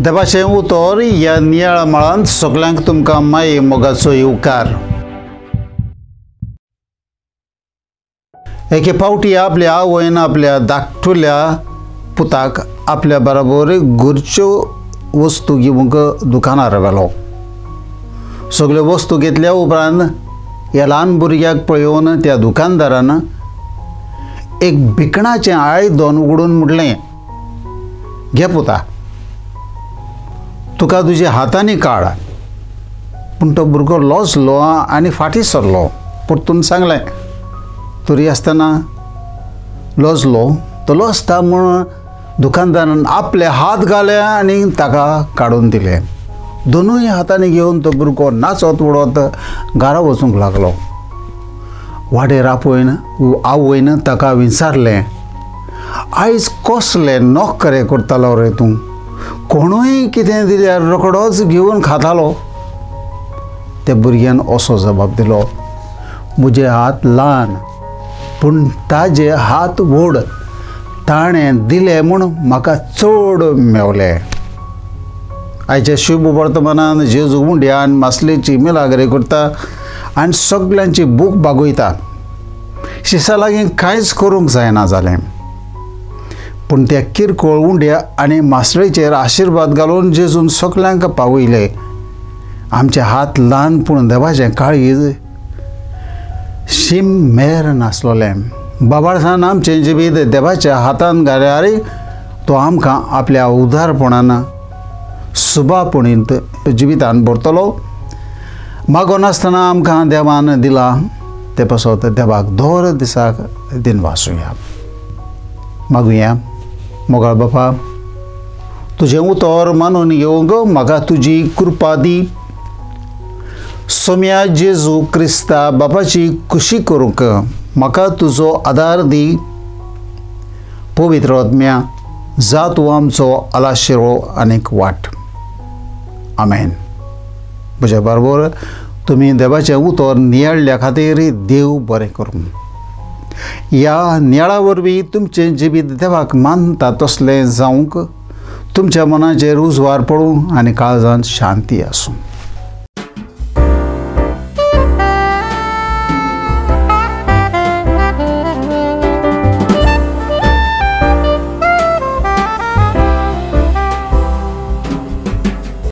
देवाचें उतर ह्या नियाळ माळांत सगळ्यांक तुमकां माये मोगाचो येवकार। एके फावटी आपल्या आवयन आपल्या धाकटुल्या पुताक आपल्या बरोबर घरच्यो वस्तू घेवंक दुकानार व्हेलो। सगल्यो वस्तू घेतल्या उपरांत ह्या ल्हान भुरग्याक पळोवन त्या दुकानदारान एक भिकणाचें आयदन उगडून म्हणलें, घे पुता, तुका तुज्या हातांनी काड। पूण तो भुरगो लजलो आनी फाटीं सरलो। परतून सांगलें, तरी आसतना लजलो तो लजता म्हूण दुकानदारान आपले हात घाले आनी ताका काडून दिले। दोनूय हातांनी घेवन तो भुरगो नाचत उडत घरा वचूंक लागलो। वाडेर आवयन ताका विचारलें, आयज कसले नोकरे करतालो रे तूं? कोणूय कितें दिल्यार रोखडोच घेवन खातालो? त्या भुरग्यान असो जबाब दिलो, म्हजे हात ल्हान पूण ताजे हात व्हड। ताणें दिलें म्हूण म्हाका चड मेवलें। आयच्या शुभ वर्तमानान जेजू उंड्यान मासलेची मिलाग्री करता आनी सगल्यांची भूक भागयता। शिसा लागीं कांयच करूंक जायना जालें, पूण त्या किरकोळ उंड्या आनी मासळेचेर आशिर्वाद घालून जेजून सगल्यांक पावयले। आमचे हात ल्हान पूण देवाचें काळीज शीम मेर नासलोलें। बाबाळसान आमचें जिवीत देवाच्या हातांत घाल्यार तो आमकां आपल्या उदारपणान सुबापणींत जिवितान भरतलो। मागोन आसतना आमकां देवान दिलां ते पासत देवाक दर दिसाक दिन वासुया। मागुया, मोगाळ बापा, तुजें उतर मानून घेवंक म्हाका तुजी कृपा दी। सोम्या जेजू क्रिस्ता बापाची खुशी करूंक म्हाका तुजो आदार दी। पवित्र आत्म्या, जा तूं आमचो आलाशिरो आनीक वाट। आमेन। म्हज्या बरोबर तुमी देवाचें उतर नियाळल्या खातीर देव बरें करूं। ह्या नियाळा वरवीं तुमचें जिवीत देवाक मानता तसलें जावंक, तुमच्या मनाचेर उजवार पडूं आनी काळजांत शांती आसूं।